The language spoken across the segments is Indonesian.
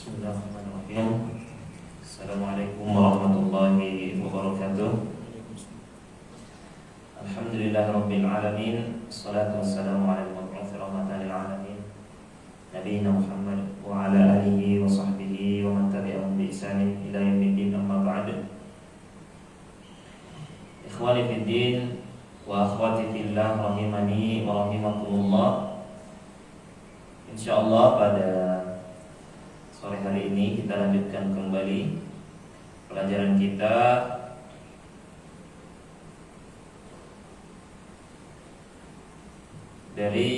Bismillahirrahmanirrahim. Assalamualaikum warahmatullahi wabarakatuh. Alhamdulillahirabbil alamin. Wassalatu wassalamu ala al-mab'uts rahmatan lil alamin. Nabiyina Muhammad wa ala alihi wa sahbihi wa man tabi'ahum bi ihsanin ila yaumiddin, amma ba'd. Ikhwani fid din wa akhwati fillah rahimani wa rahimakumullah. Insyaallah pada sore hari ini kita lanjutkan kembali pelajaran kita dari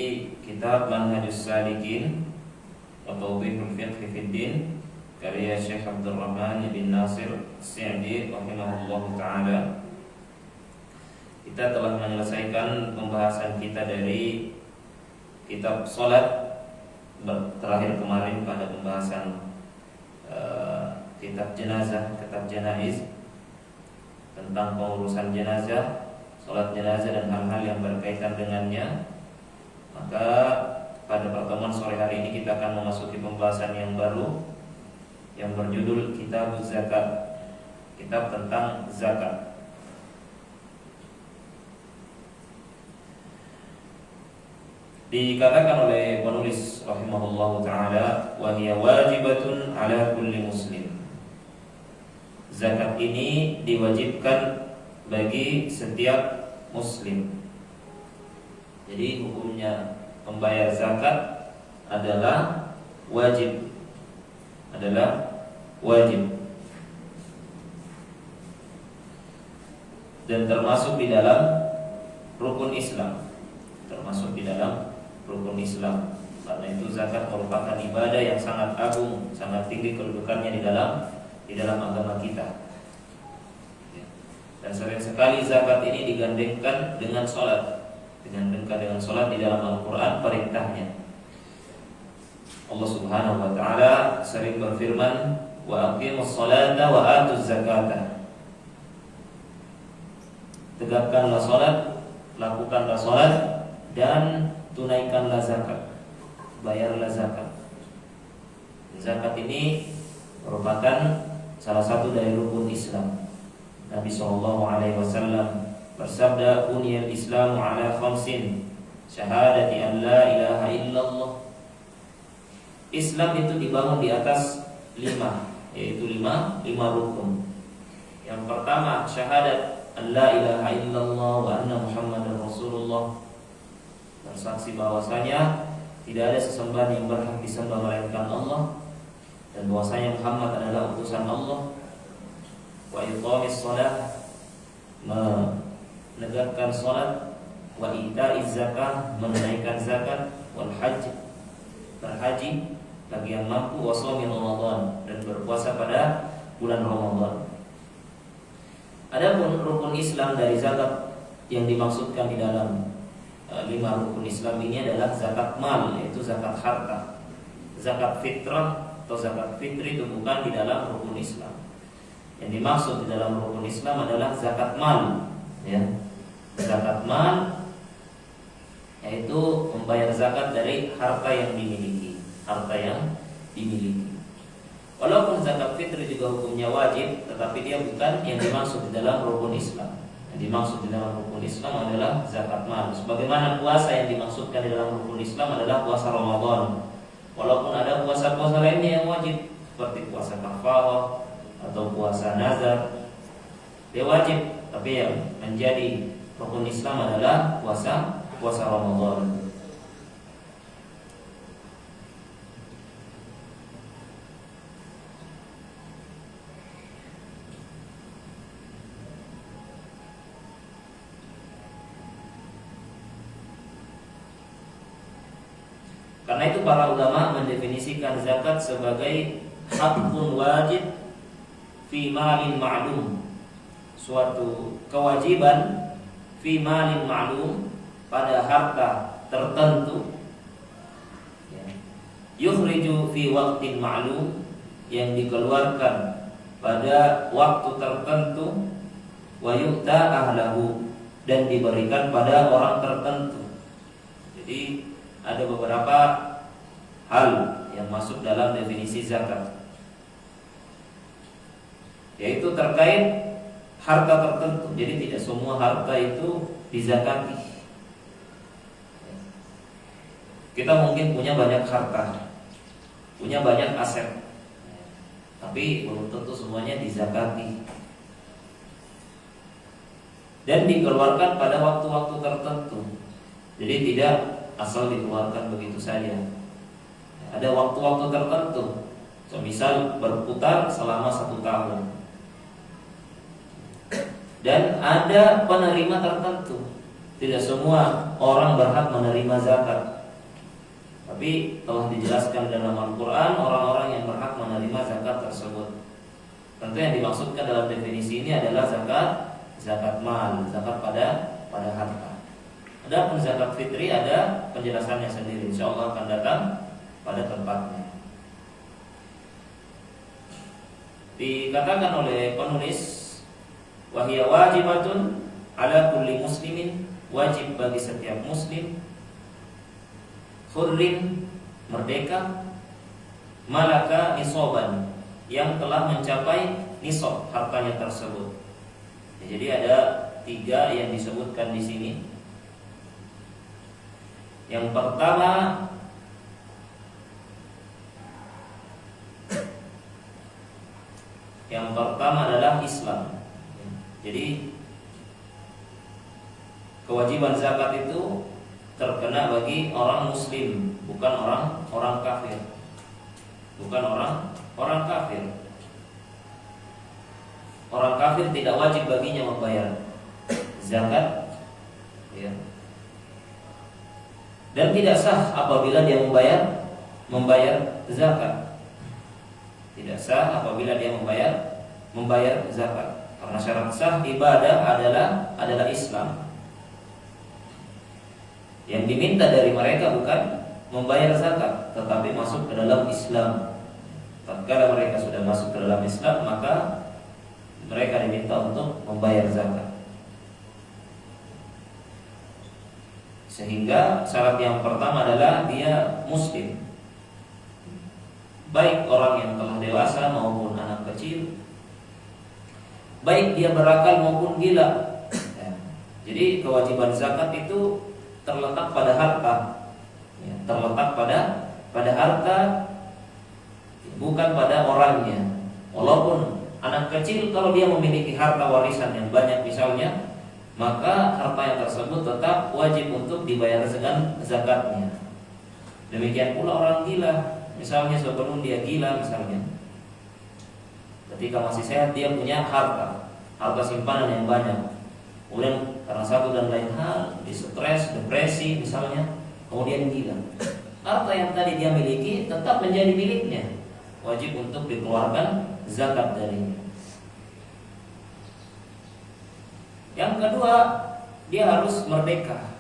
kitab Manhajus Salikin wa Tawdihul Fiqh fid Din karya Syekh Abdul Rahman bin Nasir As-Sa'di rahimahullahu taala. Kita telah menyelesaikan pembahasan kita dari kitab salat terakhir kemarin pada pembahasan kitab jenazah, kitab janaiz, tentang pengurusan jenazah, salat jenazah dan hal-hal yang berkaitan dengannya. Maka pada pertemuan sore hari ini kita akan memasuki pembahasan yang baru yang berjudul Kitab Zakat, kitab tentang zakat. Dikatakan oleh penulis rahimahullahu taala, wa hiya wajibatun ala kulli muslim. Zakat ini diwajibkan bagi setiap muslim. Jadi hukumnya membayar zakat adalah wajib. Dan termasuk di dalam rukun Islam. Karena itu zakat merupakan ibadah yang sangat agung, sangat tinggi kedudukannya di dalam agama kita. Dan sering sekali zakat ini digandengkan dengan sholat, dengan sholat di dalam Al-Quran perintahnya. Allah Subhanahu Wa Taala sering berfirman, wa aqimus sholata wa atuz zakata. Tegakkanlah sholat, lakukanlah sholat, dan tunaikanlah zakat, bayarlah zakat. Zakat ini merupakan salah satu dari rukun Islam. Nabi SAW bersabda, buniyal Islamu ala khamsin, syahadati an la ilaha illallah. Islam itu dibangun di atas 5, yaitu 5 rukun. Yang pertama syahadat an la ilaha illallah wa anna Muhammadar Rasulullah, bersaksi bahwasanya tidak ada sesembahan yang berhak disembah melainkan Allah, dan bahwasanya Muhammad adalah utusan Allah. Wa iqamis shalah, menegakkan salat. Wa ita'iz zakah, menunaikan zakat. Wal hajj, berhaji bagi yang mampu. Wa shaumi Ramadan, dan berpuasa pada bulan Ramadan. Adapun rukun Islam dari zakat yang dimaksudkan di dalam 5 rukun Islam ini adalah zakat mal, yaitu zakat harta. Zakat fitrah atau zakat fitri itu bukan di dalam rukun Islam. Yang dimaksud di dalam rukun Islam adalah zakat mal, ya. Zakat mal yaitu membayar zakat dari harta yang dimiliki, Walaupun zakat fitri juga hukumnya wajib, tetapi dia bukan yang dimaksud di dalam rukun Islam. Yang dimaksud di dalam rukun Islam adalah zakat mal. Sebagaimana puasa yang dimaksudkan di dalam rukun Islam adalah puasa Ramadan. Walaupun ada puasa-puasa lainnya yang wajib, seperti puasa kafarah atau puasa nazar, dia wajib. Tapi yang menjadi rukun Islam adalah puasa Ramadan. Karena itu para ulama mendefinisikan zakat sebagai hakun wajib fi malin ma'lum, suatu kewajiban fi malin ma'lum, pada harta tertentu, yukhriju fi waqtin ma'lum, yang dikeluarkan pada waktu tertentu, wa yu'ta ahlahu, dan diberikan pada orang tertentu. Jadi ada beberapa hal yang masuk dalam definisi zakat. yaitu terkait harta tertentu. Jadi tidak semua harta itu dizakati. Kita mungkin punya banyak harta, punya banyak aset, tapi belum tentu semuanya dizakati. Dan dikeluarkan pada waktu-waktu tertentu. Jadi tidak asal dikeluarkan begitu saja. Ada waktu-waktu tertentu. Misal berputar selama 1 tahun. Dan ada penerima tertentu. Tidak semua orang berhak menerima zakat. Tapi telah dijelaskan dalam Al-Quran orang-orang yang berhak menerima zakat tersebut. Tentu yang dimaksudkan dalam definisi ini adalah zakat mal, zakat pada harta. Adapun zakat fitri ada penjelasannya sendiri, insyaallah akan datang pada tempatnya. Dikatakan oleh penulis, wahia wajibatun ala kulli muslimin, wajib bagi setiap muslim, hurrin merdeka, malaka nisoban yang telah mencapai nisab hartanya tersebut. Jadi ada 3 yang disebutkan di sini. Yang pertama adalah Islam. Jadi kewajiban zakat itu terkena bagi orang muslim, bukan orang kafir. Bukan orang kafir. Orang kafir tidak wajib baginya membayar zakat, ya. Dan tidak sah apabila dia membayar zakat. Tidak sah apabila dia membayar zakat. Karena syarat sah ibadah adalah Islam. Yang diminta dari mereka bukan membayar zakat, tetapi masuk ke dalam Islam. Tatkala mereka sudah masuk ke dalam Islam, maka mereka diminta untuk membayar zakat. Sehingga syarat yang pertama adalah dia muslim, baik orang yang telah dewasa maupun anak kecil, baik dia berakal maupun gila. Jadi kewajiban zakat itu terletak pada harta, terletak pada harta, bukan pada orangnya. Walaupun anak kecil kalau dia memiliki harta warisan yang banyak misalnya, maka harta yang tersebut tetap wajib untuk dibayar dengan zakatnya. Demikian pula orang gila, misalnya sebelum dia gila misalnya, ketika masih sehat dia punya harta simpanan yang banyak. Kemudian karena satu dan lain hal, stres, depresi misalnya, kemudian gila. Harta yang tadi dia miliki tetap menjadi miliknya, wajib untuk dikeluarkan zakat darinya. Yang kedua, dia harus merdeka.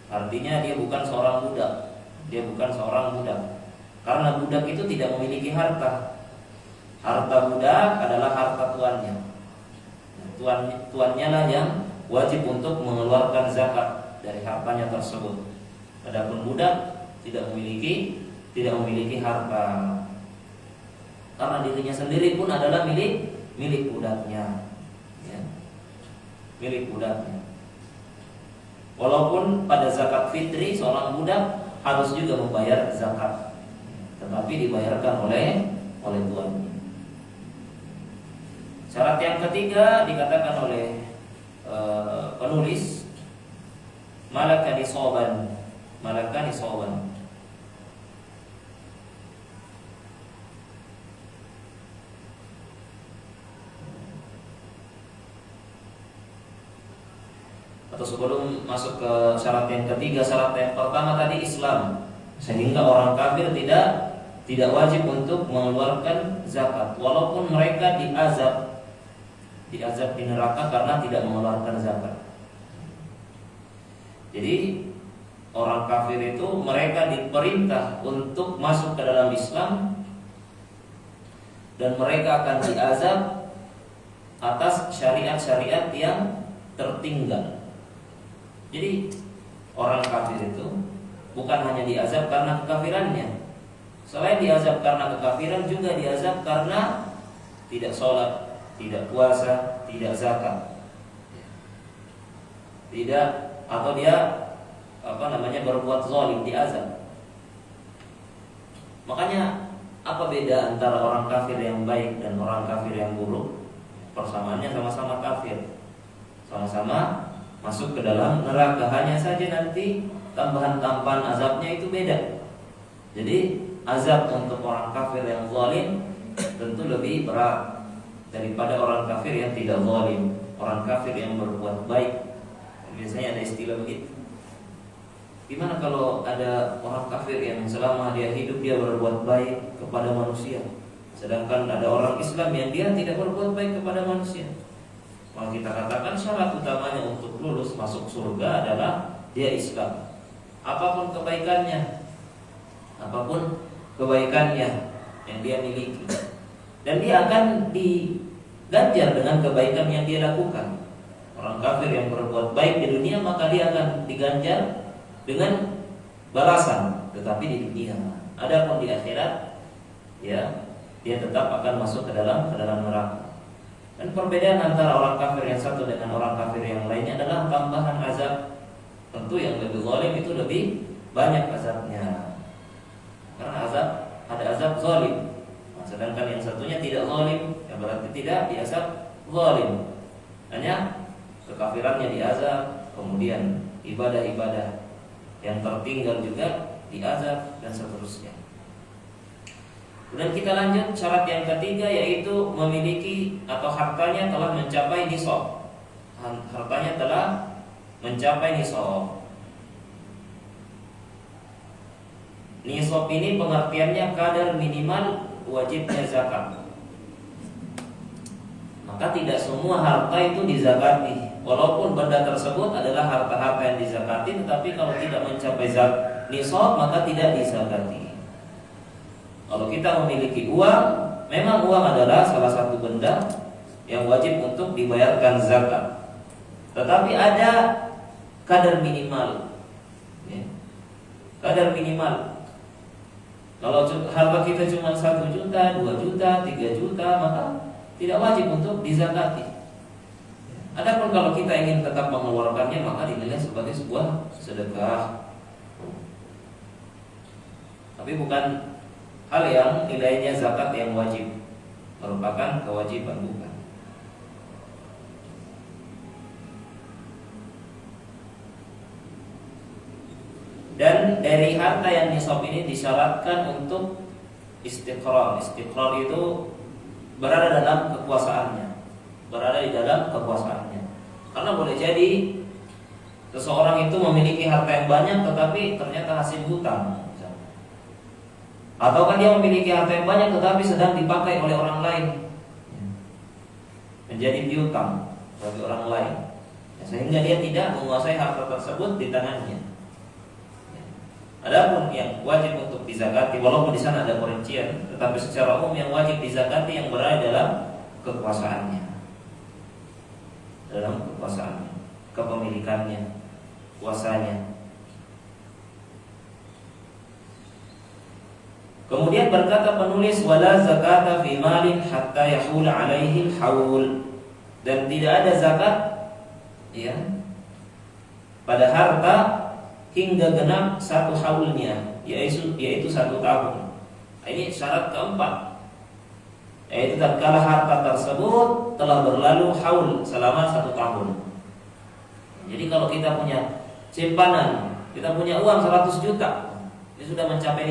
Artinya dia bukan seorang budak. Karena budak itu tidak memiliki harta. Harta budak adalah harta tuannya. Tuannya lah yang wajib untuk mengeluarkan zakat dari hartanya tersebut. Adapun budak tidak memiliki harta. Karena dirinya sendiri pun adalah milik budaknya. Milik budaknya. Walaupun pada zakat fitri seorang budak harus juga membayar zakat, tetapi dibayarkan oleh tuannya. Syarat yang ketiga dikatakan oleh penulis malaka nisoban. Atau sebelum masuk ke syarat yang ketiga, syarat yang pertama tadi Islam, sehingga orang kafir tidak wajib untuk mengeluarkan zakat, walaupun mereka diazab di neraka karena tidak mengeluarkan zakat. Jadi orang kafir itu mereka diperintah untuk masuk ke dalam Islam, dan mereka akan diazab atas syariat-syariat yang tertinggal. Jadi orang kafir itu bukan hanya diazab karena kekafirannya. Selain diazab karena kekafiran, juga diazab karena tidak sholat, tidak puasa, tidak zakat, tidak, atau dia berbuat zalim, diazab. Makanya apa beda antara orang kafir yang baik dan orang kafir yang buruk? Persamaannya sama-sama kafir, sama-sama masuk ke dalam neraka. Hanya saja nanti tambahan azabnya itu beda. Jadi azab untuk orang kafir yang zalim tentu lebih berat daripada orang kafir yang tidak zalim. Orang kafir yang berbuat baik, biasanya ada istilah begitu. Gimana kalau ada orang kafir yang selama dia hidup dia berbuat baik kepada manusia, sedangkan ada orang Islam yang dia tidak berbuat baik kepada manusia? Maka kita katakan syarat utamanya untuk lulus masuk surga adalah dia Islam. Apapun kebaikannya yang dia miliki, dan dia akan diganjar dengan kebaikan yang dia lakukan. Orang kafir yang berbuat baik di dunia, maka dia akan diganjar dengan balasan, tetapi di dunia. Adapun di akhirat, ya, dia tetap akan masuk ke dalam neraka. Dan perbedaan antara orang kafir yang satu dengan orang kafir yang lainnya adalah tambahan azab. Tentu yang lebih zalim itu lebih banyak azabnya, karena ada azab zalim. Sedangkan yang satunya tidak zalim, yang berarti tidak diazab zalim. Hanya kekafirannya diazab, kemudian ibadah-ibadah yang tertinggal juga diazab, dan seterusnya. Kemudian kita lanjut syarat yang ketiga, yaitu memiliki atau hartanya telah mencapai nisab. Hartanya telah mencapai nisab. Nisab ini pengertiannya kadar minimal wajibnya zakat. Maka tidak semua harta itu dizakati. Walaupun benda tersebut adalah harta-harta yang dizakati, tetapi kalau tidak mencapai nisab maka tidak dizakati. Kalau kita memiliki uang, memang uang adalah salah satu benda yang wajib untuk dibayarkan zakat. Tetapi ada kadar minimal, ya. Kadar minimal. Kalau harta kita cuma 1 juta, 2 juta, 3 juta, maka tidak wajib untuk dizakati. Adapun kalau kita ingin tetap mengeluarkannya, maka dinilai sebagai sebuah sedekah. Tapi bukan hal yang nilainya zakat yang wajib, merupakan kewajiban, bukan. Dan dari harta yang nisab ini disyaratkan untuk istiqrar. Istiqrar itu berada dalam kekuasaannya, berada di dalam kekuasaannya. Karena boleh jadi seseorang itu memiliki harta yang banyak tetapi ternyata hasil hutang, atau kan dia memiliki harta yang banyak tetapi sedang dipakai oleh orang lain, menjadi piutang bagi orang lain, sehingga dia tidak menguasai harta tersebut di tangannya. Adapun yang wajib untuk dizakati, walaupun di sana ada perincian, tetapi secara umum yang wajib dizakati yang berada dalam kekuasaannya, kepemilikannya, kuasanya. Kemudian berkata penulis, wala zakata fi malin hatta yahul alaihi haul, dan tidak ada zakat, ya, pada harta hingga genap 1 haulnya, yaitu 1 tahun. Ini syarat keempat, yaitu tatkala harta tersebut telah berlalu haul selama 1 tahun. Jadi kalau kita punya simpanan, kita punya uang 100 juta, ini sudah mencapai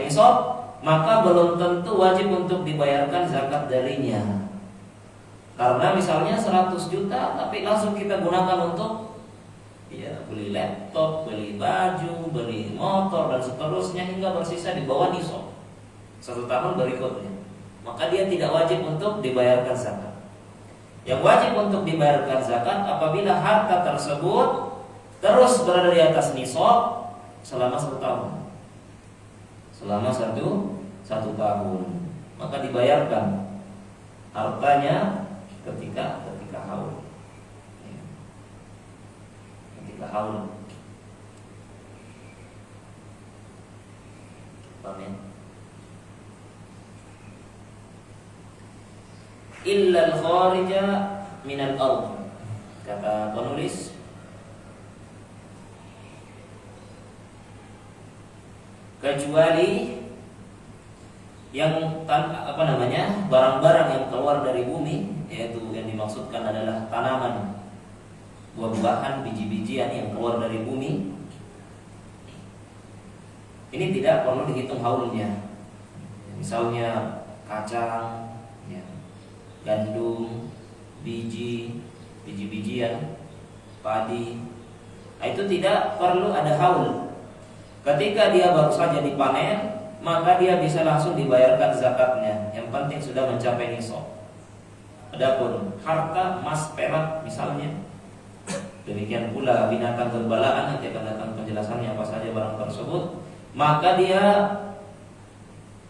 nisab, maka belum tentu wajib untuk dibayarkan zakat darinya. Karena misalnya 100 juta tapi langsung kita gunakan untuk, ya, beli laptop, beli baju, beli motor dan seterusnya hingga bersisa di bawah nisab 1 tahun berikutnya, maka dia tidak wajib untuk dibayarkan zakat. Yang wajib untuk dibayarkan zakat apabila harta tersebut terus berada di atas nisab selama 1 tahun. Selama satu tahun, maka dibayarkan hartanya ketika haul. Ketika haul. Paham ya? illa al-kharija min al-ard. Kata penulis, kecuali yang barang-barang yang keluar dari bumi, yaitu yang dimaksudkan adalah tanaman, buah-buahan, biji-bijian yang keluar dari bumi. Ini tidak perlu dihitung haulnya. Misalnya kacang, ya, gandum, biji-bijian, padi, itu tidak perlu ada haul. Ketika dia baru saja dipanen, maka dia bisa langsung dibayarkan zakatnya. Yang penting sudah mencapai nisab. Adapun harta, emas, perak misalnya, demikian pula binatang gembalaan, nanti akan datang penjelasannya apa saja barang tersebut, maka dia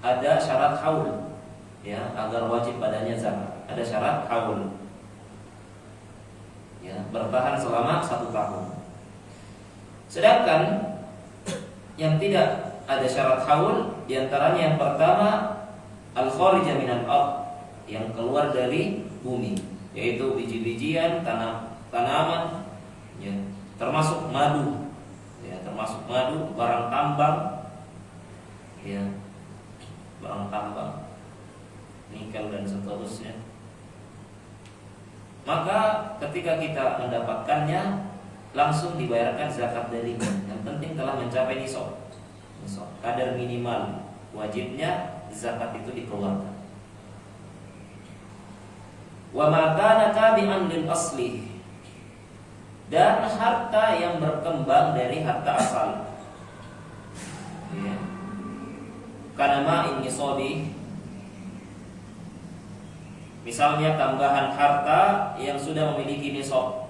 ada syarat haul, ya, agar wajib padanya zakat. Ada syarat haul, ya, bertahan selama 1 tahun. Sedangkan yang tidak ada syarat haul, diantaranya yang pertama al-kharija minal ard, yang keluar dari bumi, yaitu biji-bijian, tanaman, ya, termasuk madu, ya, barang tambang, ya, barang tambang, nikel dan seterusnya. Maka ketika kita mendapatkannya, langsung dibayarkan zakat darinya. Yang penting telah mencapai nisab. Kadar minimal wajibnya zakat itu dikeluarkan. Wa ma kana tabi'an lil asli, dan harta yang berkembang dari harta asal, ya. Kana ma'in nisabi, misalnya tambahan harta yang sudah memiliki nisab,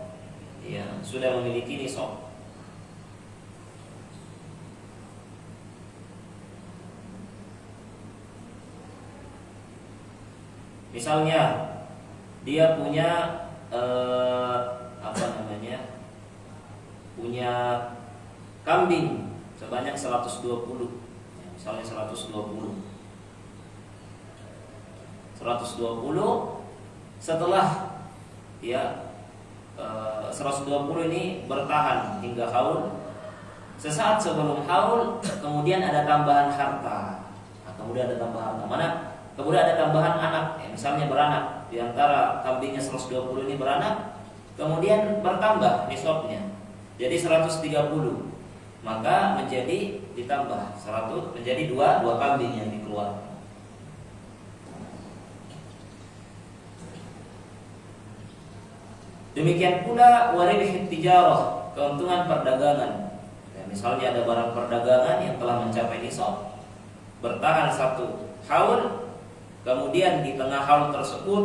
ya, sudah memiliki nisab. Misalnya dia punya punya kambing sebanyak 120, ya, misalnya 120. Setelah, ya, 120 ini bertahan hingga haul. Sesaat sebelum haul kemudian ada tambahan harta. Kemudian ada tambahan anak, ya, misalnya beranak. Di antara kambingnya 120 ini beranak, kemudian bertambah nisabnya jadi 130. Maka menjadi ditambah 100, menjadi dua kambing yang dikeluarkan. Demikian pula waribih tijarah, keuntungan perdagangan. Ya, misalnya ada barang perdagangan yang telah mencapai nisab, bertahan 1 haul, kemudian di tengah haul tersebut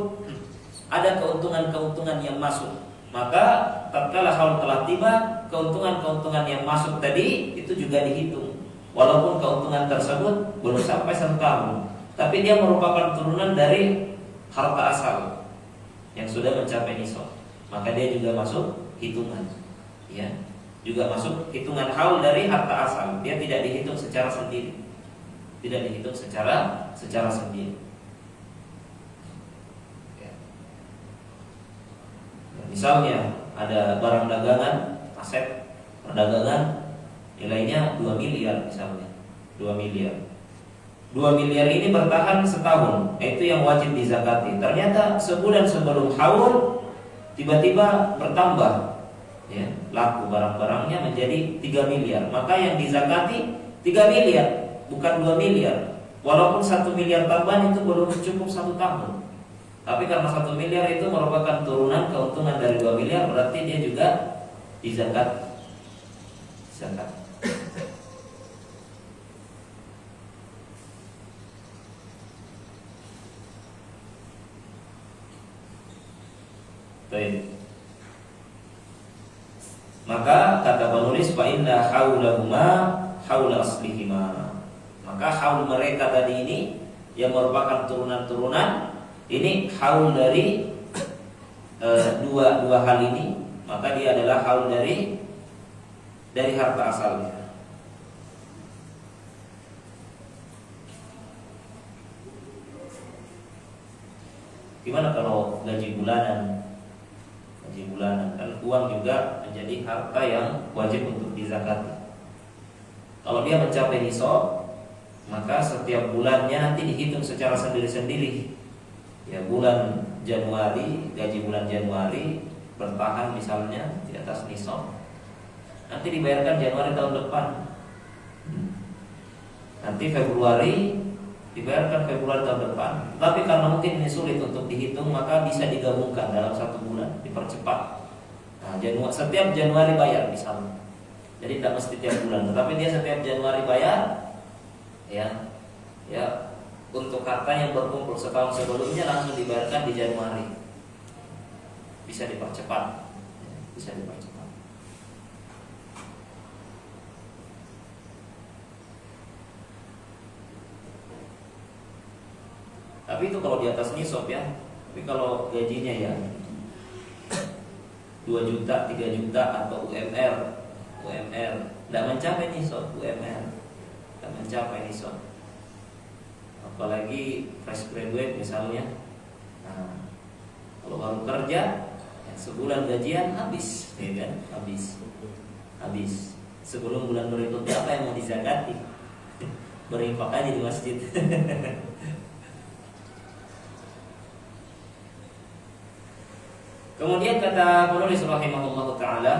ada keuntungan-keuntungan yang masuk. Maka tatkala haul telah tiba, keuntungan-keuntungan yang masuk tadi itu juga dihitung. Walaupun keuntungan tersebut belum sampai 1 tahun, tapi dia merupakan turunan dari harta asal yang sudah mencapai nisab. Maka dia juga masuk hitungan, ya, juga masuk hitungan haul dari harta asal. Dia tidak dihitung secara sendiri, secara sendiri. Misalnya ada barang dagangan, aset perdagangan nilainya 2 miliar misalnya. 2 miliar. 2 miliar ini bertahan setahun, itu yang wajib dizakati. Ternyata sebulan sebelum haul tiba-tiba bertambah, ya, laku barang-barangnya menjadi 3 miliar. Maka yang dizakati 3 miliar, bukan 2 miliar. Walaupun 1 miliar tambahan itu belum cukup 1 tahun. Tapi karena 1 miliar itu merupakan turunan keuntungan dari 2 miliar, berarti dia juga dizakat. Baik. Maka kata penulis, fa inna haulahuma haula aslihima. Maka haul mereka tadi ini yang merupakan turunan-turunan, ini haul dari dua hal ini, maka dia adalah haul dari harta asalnya. Gimana kalau gaji bulanan? Gaji bulanan kan uang juga menjadi harta yang wajib untuk dizakati. Kalau dia mencapai nisab, maka setiap bulannya nanti dihitung secara sendiri-sendiri. Ya, bulan Januari, gaji bulan Januari bertahan misalnya di atas nisab, nanti dibayarkan Januari tahun depan. Nanti Februari dibayarkan Februari tahun depan. Tapi karena mungkin ini sulit untuk dihitung, maka bisa digabungkan dalam satu bulan, dipercepat. Nah, setiap Januari bayar misalnya. Jadi tidak mesti tiap bulan, tetapi dia setiap Januari bayar, ya, untuk harta yang berkumpul setahun sebelumnya langsung dibayarkan di Januari. Bisa dipercepat, bisa dipercepat. Tapi itu kalau di atas nisab ya. Tapi kalau gajinya ya 2 juta, 3 juta atau UMR tidak mencapai nisab, UMR tidak mencapai nisab. Apalagi fresh graduate misalnya. Nah, kalau baru kerja, ya sebulan gajian habis, ya kan? Habis. Sebelum bulan berikutnya apa yang mau dizakati? Berinfak aja di masjid. Kemudian kata penulis rahimahullah taala,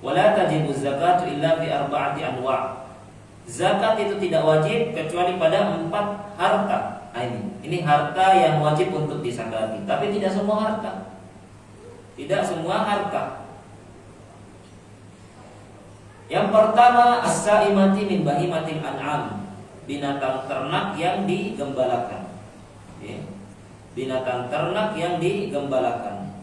wala tajibu zakatu illa fi arba'ati anwa'. Zakat itu tidak wajib kecuali pada 4 harta. Ini harta yang wajib untuk disakati, tapi tidak semua harta. Tidak semua harta. Yang pertama, as-sa'imati min bahimatil an'am, binatang ternak yang digembalakan. Ya. Binatang ternak yang digembalakan.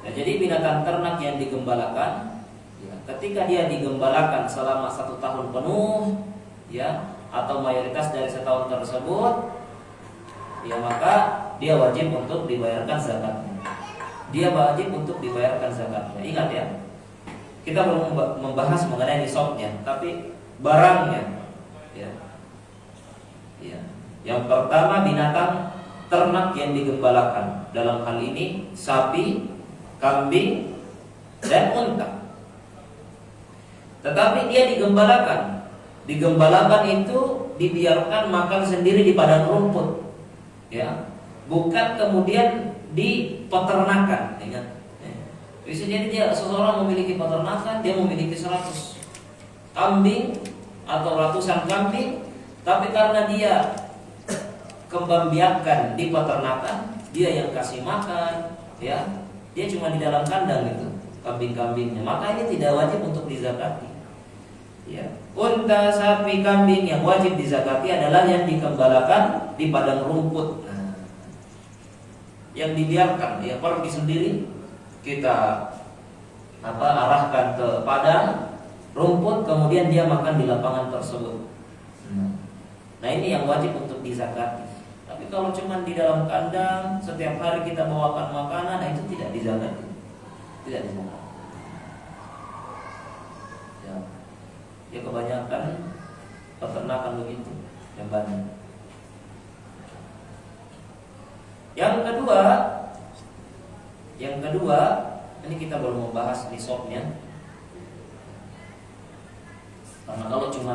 Nah, jadi binatang ternak yang digembalakan, ya, ketika dia digembalakan selama 1 tahun penuh, ya, atau mayoritas dari setahun tersebut, ya, maka dia wajib untuk dibayarkan zakatnya. Dia wajib untuk dibayarkan zakatnya. Ingat ya, kita belum membahas mengenai nisabnya, tapi barangnya, ya. Yang pertama binatang ternak yang digembalakan. Dalam hal ini sapi, kambing, dan unta. Tetapi dia digembalakan. Digembalakan itu dibiarkan makan sendiri di padang rumput, ya, bukan kemudian di peternakan. Ingat, bisa jadi dia seseorang memiliki peternakan, dia memiliki 100 kambing atau ratusan kambing, tapi karena dia kembang biakan di peternakan, dia yang kasih makan, ya, dia cuma di dalam kandang itu kambing-kambingnya, maka ini tidak wajib untuk dizakati. Ya, unta, sapi, kambing yang wajib dizakati adalah yang dikembalakan di padang rumput. Nah, yang dibiarkan, ya, pergi sendiri, kita arahkan ke padang rumput, kemudian dia makan di lapangan tersebut. Nah, ini yang wajib untuk dizakati. Tapi kalau cuma di dalam kandang, setiap hari kita bawakan makanan, nah itu tidak dizakati. Tidak dizakati. Ya, kebanyakan peternakan begitu, yang banyak. Yang kedua, ini kita baru membahas nisabnya. Karena kalau cuma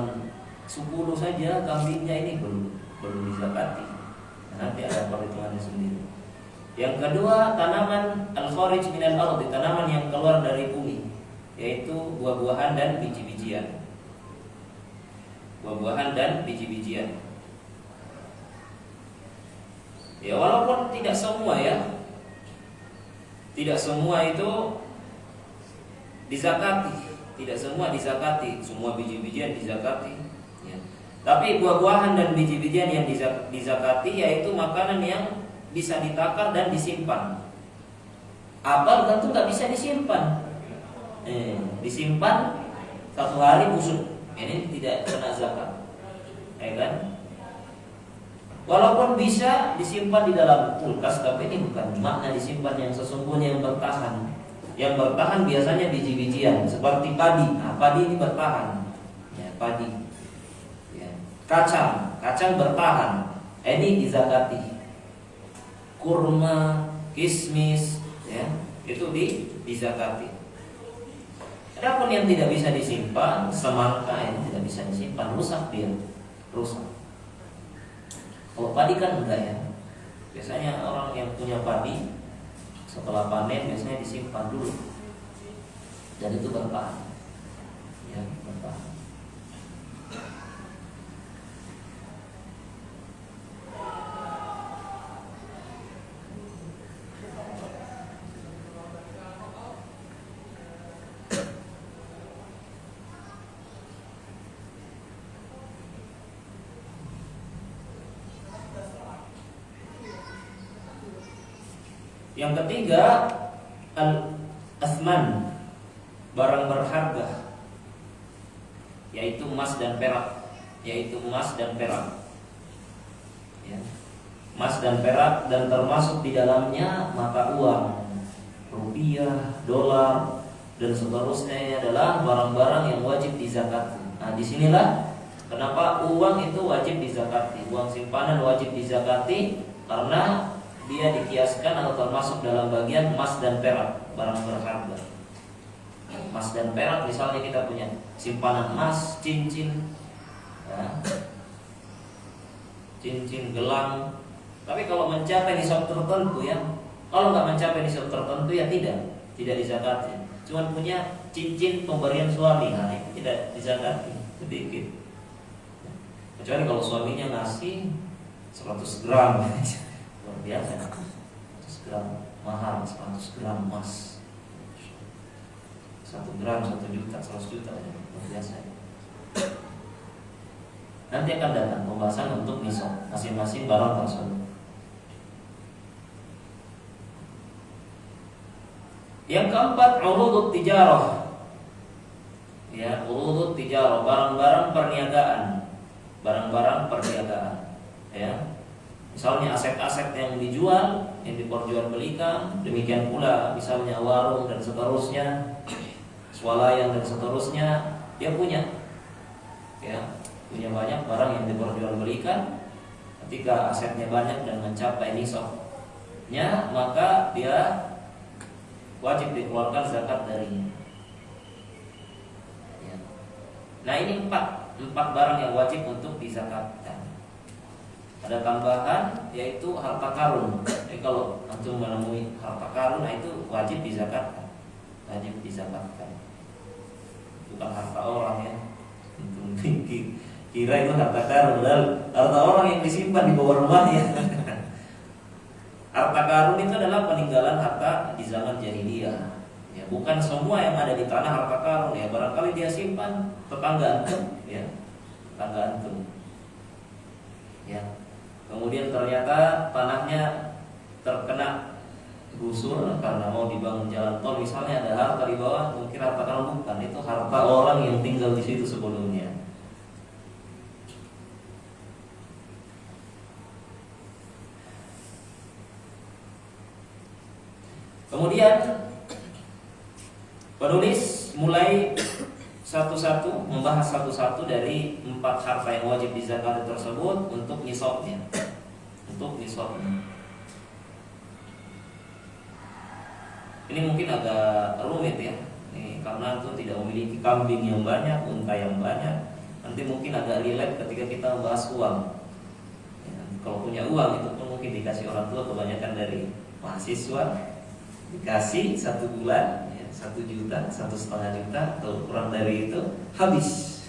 10 saja kambingnya ini belum dizakati. Nanti ada perhitungannya sendiri. Yang kedua, tanaman al-kharij minal ardi, tanaman yang keluar dari bumi, yaitu buah-buahan dan biji-bijian. Buah-buahan dan biji-bijian. Ya, walaupun tidak semua, ya, tidak semua itu dizakati, tidak semua dizakati, semua biji-bijian dizakati. Tapi buah-buahan dan biji-bijian yang dizakati yaitu makanan yang bisa ditakar dan disimpan. Apel tentu nggak bisa disimpan. Disimpan 1 hari busuk, ini tidak kena zakat, ya kan? Walaupun bisa disimpan di dalam kulkas, tapi ini bukan makna disimpan yang sesungguhnya yang bertahan. Yang bertahan biasanya biji-bijian seperti padi. Nah, padi ini bertahan. padi. Ya. Kacang bertahan, ini dizakati. Kurma, kismis, ya, itu dizakati. Adapun yang tidak bisa disimpan, semangka ini tidak bisa disimpan, rusak dia, rusak. Kalau padi kan enggak ya. Biasanya orang yang punya padi setelah panen biasanya disimpan dulu, dan itu bertahan, ya, bertahan. Yang ketiga, al-athman, barang berharga, yaitu emas dan perak, ya. Emas dan perak, dan termasuk di dalamnya mata uang, rupiah, dolar, dan seterusnya adalah barang-barang yang wajib dizakati. Nah, disinilah kenapa uang itu wajib dizakati, uang simpanan wajib dizakati, karena dia dikiaskan atau termasuk dalam bagian emas dan perak, barang berharga. Emas dan perak, misalnya kita punya simpanan emas, cincin, ya, cincin, gelang. Tapi kalau mencapai nisab tertentu, ya, kalau nggak mencapai nisab tertentu, ya tidak dizakati. Cuma punya cincin pemberian suami, nah itu tidak dizakati, sedikit. Kecuali kalau suaminya ngasih 100 gram. Luar biasa, 100 gram mahal, 100 gram emas, 1 gram 1 juta, 100 juta, luar biasa. Nanti akan datang pembahasan untuk nisab masing-masing barang tersebut. Yang keempat, urudut tijarah, ya, urudut tijarah, barang-barang perniagaan, ya. Misalnya aset-aset yang dijual, yang diperjualbelikan, demikian pula misalnya warung dan seterusnya, swalayan dan seterusnya, dia punya, ya, punya banyak barang yang diperjualbelikan. Ketika asetnya banyak dan mencapai nisabnya, maka dia wajib dikeluarkan zakat darinya. Ya. Nah, ini empat barang yang wajib untuk dizakatkan. Ada tambahan, yaitu harta karun. Jadi kalau antum menemui harta karun, nah itu wajib dizakatkan. Bukan harta orang, ya. Antum kira itu harta karun, harta orang yang disimpan di bawah rumahnya. Harta karun itu adalah peninggalan harta di zaman jahiliyah. Ya, bukan semua yang ada di tanah harta karun, ya. Barangkali dia simpan tetangga antum, ya. Tetangga antum. Ya. Kemudian ternyata tanahnya terkena gusur karena mau dibangun jalan tol, misalnya ada harta di bawah, mungkin harta karun, bukan, itu harta orang yang tinggal di situ sebelumnya. Kemudian penulis mulai membahas satu-satu dari 4 harta yang wajib dizakati tersebut untuk nisabnya. Ini mungkin agak rumit, ya. Ini karena itu tidak memiliki kambing yang banyak, unta yang banyak. Nanti mungkin agak relate ketika kita membahas uang. Ya, kalau punya uang itu pun mungkin dikasih orang tua, kebanyakan dari mahasiswa, dikasih 1 bulan, 1 juta, 1,5 juta, atau kurang dari itu, habis.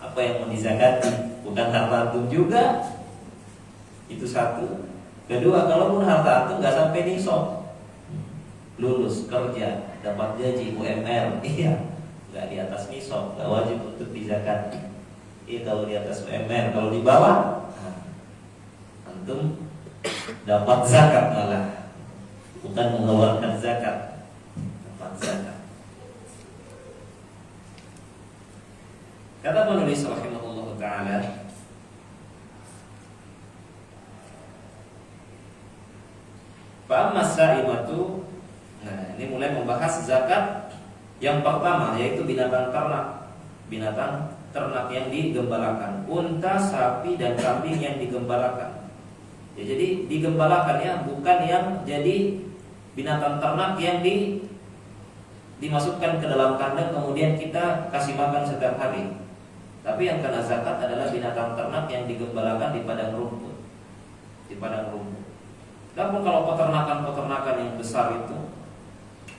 Apa yang mau dizakati? Bukan harta antum juga. Itu satu. Kedua, kalaupun harta antum nggak sampai nisab, lulus kerja, dapat gaji UMR, iya, nggak di atas nisab, nggak wajib untuk dizakati. Iya, kalau di atas UMR, kalau di bawah, antum dapat zakat malah, bukan mengeluarkan zakat. Zakat. Kata penulis rahimahullah ta'ala, fa'amma sa'imatu. Nah, ini mulai membahas zakat yang pertama, yaitu binatang ternak. Binatang ternak yang digembalakan, unta, sapi, dan kambing yang digembalakan. Ya, jadi digembalakan ya, bukan yang jadi binatang ternak yang dimasukkan ke dalam kandang kemudian kita kasih makan setiap hari. Tapi yang kena zakat adalah binatang ternak yang digembalakan di padang rumput. Di padang rumput. Namun kalau peternakan-peternakan yang besar itu,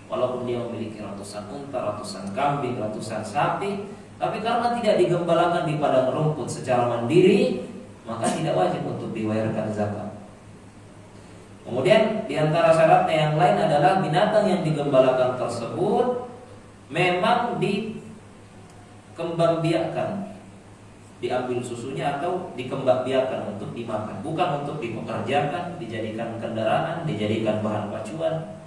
walaupun dia memiliki ratusan unta, ratusan kambing, ratusan sapi, tapi karena tidak digembalakan di padang rumput secara mandiri, maka tidak wajib untuk dibayarkan zakat. Kemudian di antara syaratnya yang lain adalah binatang yang digembalakan tersebut memang dikembangbiakkan, diambil susunya atau dikembangbiakkan untuk dimakan, bukan untuk dipekerjakan, dijadikan kendaraan, dijadikan bahan pacuan.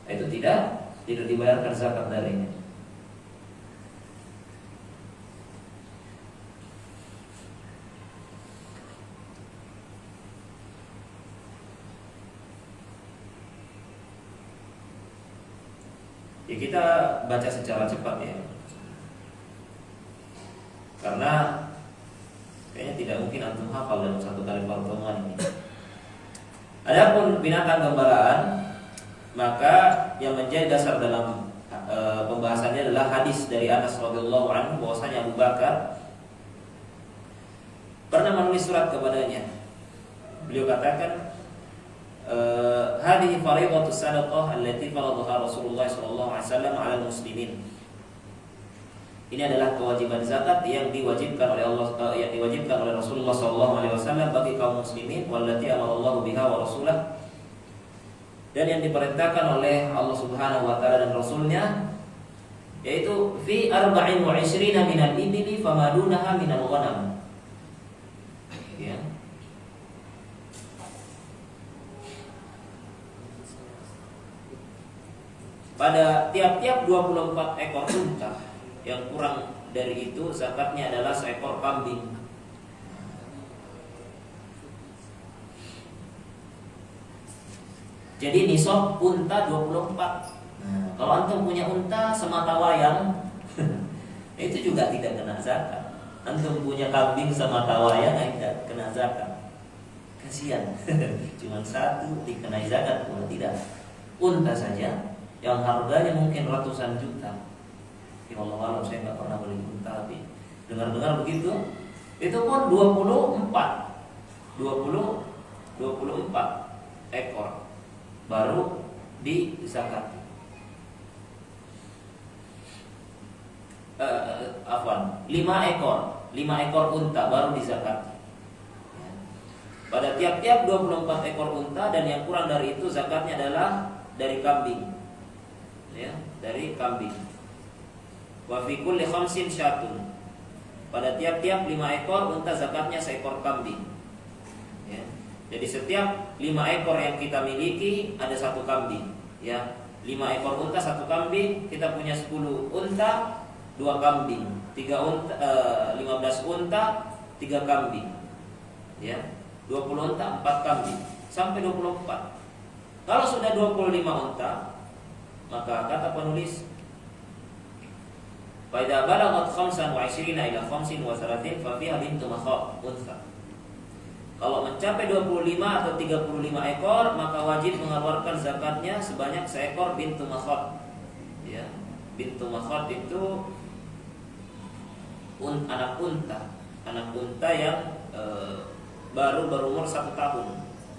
Itu tidak dibayarkan zakat darinya. Ya, kita baca secara cepat ya, karena kayaknya tidak mungkin antum hafal dalam satu kali pertemuan ini. Adapun binatang gembalaan, maka yang menjadi dasar dalam pembahasannya adalah hadis dari Anas radhiyallahu anhu bahwasanya Abu Bakar pernah menulis surat kepadanya. Beliau katakan, hadhihi fariidatus sadaqah allati faradaha Rasulullah sallallahu alaihi wasallam 'alal muslimin. Ini adalah kewajiban zakat yang diwajibkan oleh Rasulullah sallallahu alaihi wasallam bagi kaum muslimin, wallati amarallahu biha wa rasulah, dan yang diperintahkan oleh Allah Subhanahu wa taala dan rasulnya, yaitu fi 24 minal ibli fama dunaha minal ghanam. Ya. Pada tiap-tiap 24 ekor unta, yang kurang dari itu zakatnya adalah seekor kambing. Jadi nisab unta 24. Kalau antum punya unta semata wayang itu juga tidak kena zakat. Antum punya kambing semata wayang tidak kena zakat. Kasihan. Cuma satu dikenai zakat, tidak. Unta saja yang harganya mungkin ratusan juta. Ya Allah alam, saya nggak pernah beli unta, tapi dengar-dengar begitu. Itu pun 24 ekor baru dizakat. 5 ekor unta baru dizakat. Pada tiap-tiap 24 ekor unta, dan yang kurang dari itu zakatnya adalah dari kambing. Ya, dari kambing. Wa fi kulli khamsin syatun. Pada tiap-tiap 5 ekor unta zakatnya seekor kambing. Ya. Jadi setiap 5 ekor yang kita miliki ada satu kambing. Ya, 5 ekor unta satu kambing, kita punya 10 unta 2 kambing, 15 unta 3 kambing. Ya, 20 unta 4 kambing sampai 24. Kalau sudah 25 unta, maka kata penulis, fa idza balagat 25 ila 35 fa fiha bintu makhab unsa. Kalau mencapai 25 atau 35 ekor, maka wajib mengeluarkan zakatnya sebanyak seekor bintu makhab. Ya, bintu makhab itu anak unta yang baru berumur 1 tahun,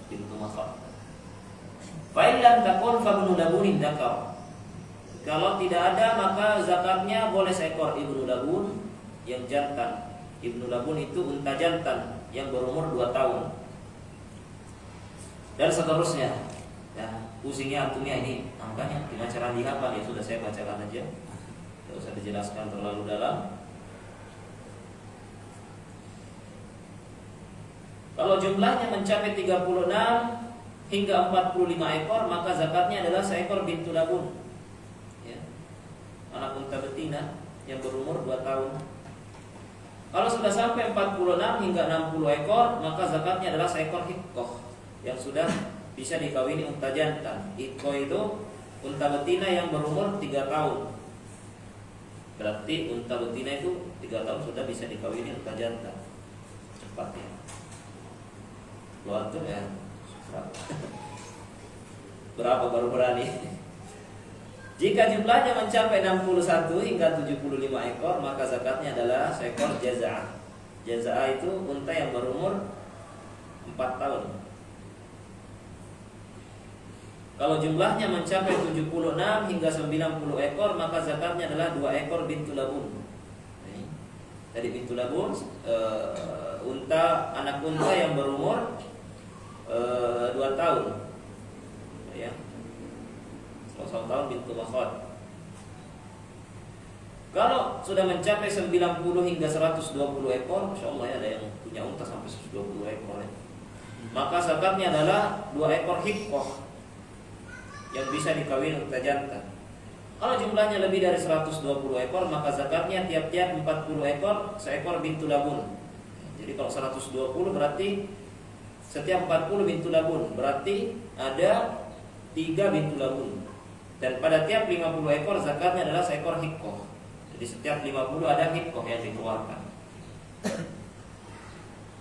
bintu makhab. Fa in lam takun fa ibnu labunin dzakar. Kalau tidak ada, maka zakatnya boleh seekor ibnu labun yang jantan. Ibnu labun itu unta jantan yang berumur 2 tahun. Dan seterusnya. Ya, pusingnya antumnya ini angkanya gimana cara dihafal, ya sudah saya bacakan aja. Tidak usah dijelaskan terlalu dalam. Kalau jumlahnya mencapai 36 hingga 45 ekor, maka zakatnya adalah seekor bintu labun. Anak unta betina yang berumur 2 tahun. Kalau sudah sampai 46 hingga 60 ekor, maka zakatnya adalah seekor hikkoh yang sudah bisa dikawini unta jantan. Hikkoh itu unta betina yang berumur 3 tahun. Berarti unta betina itu 3 tahun sudah bisa dikawini unta jantan. Cepat ya. Lu atur ya. Berapa baru berani? Jika jumlahnya mencapai 61 hingga 75 ekor, maka zakatnya adalah seekor jaza'ah. Jaza'ah itu unta yang berumur 4 tahun. Kalau jumlahnya mencapai 76 hingga 90 ekor, maka zakatnya adalah 2 ekor bintu labun. Tadi bintu labun, anak unta yang berumur 2 tahun. Ya. 1 tahun bintu makhot. Kalau sudah mencapai 90 hingga 120 ekor, Masya Allah ya, ada yang punya unta sampai 120 ekor ya. Maka zakatnya adalah 2 ekor hikkoh yang bisa dikawin unta jantan. Kalau jumlahnya lebih dari 120 ekor, maka zakatnya tiap-tiap 40 ekor seekor bintu labun. Jadi kalau 120 berarti setiap 40 bintu labun, berarti ada 3 bintu labun. Dan pada tiap 50 ekor zakatnya adalah seekor hikkoh. Jadi setiap 50 ada hikkoh yang dikeluarkan.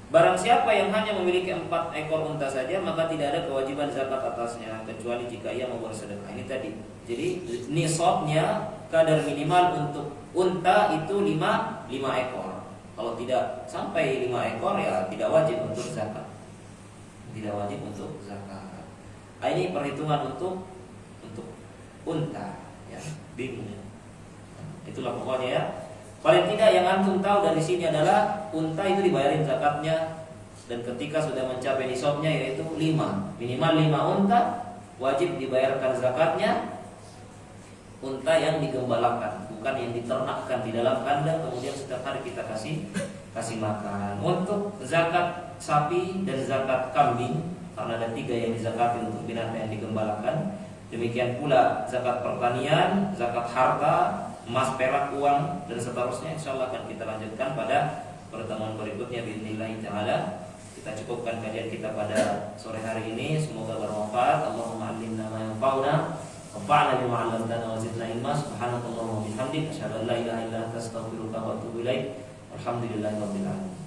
Barang siapa yang hanya memiliki 4 ekor unta saja, maka tidak ada kewajiban zakat atasnya, kecuali jika ia mau bersedekah. Ini tadi. Jadi nisabnya kadar minimal untuk unta itu 5 ekor. Kalau tidak sampai 5 ekor ya tidak wajib untuk zakat. Tidak wajib untuk zakat. Ini perhitungan untuk unta, ya, bingung. Itulah pokoknya ya. Paling tidak yang antum tahu dari sini adalah unta itu dibayarin zakatnya, dan ketika sudah mencapai nisabnya yaitu 5, minimal 5 unta wajib dibayarkan zakatnya. Unta yang digembalakan, bukan yang diternakkan di dalam kandang kemudian setiap hari kita kasih makan. Untuk zakat sapi dan zakat kambing, karena ada 3 yang dizakati untuk binatang yang digembalakan. Demikian pula zakat pertanian, zakat harta, emas, perak, uang, dan seterusnya. Insyaallah akan kita lanjutkan pada pertemuan berikutnya bismillah taala. Kita cukupkan kajian kita pada sore hari ini. Semoga bermanfaat. Allahumma 'allimna ma yanfa'una wanfa'na bima 'allamtana wa zidna ilma. Subhanakallahumma wa bihamdika asyhadu an la ilaha illa anta astaghfiruka wa atubu ilaik. Alhamdulillahirabbil alamin.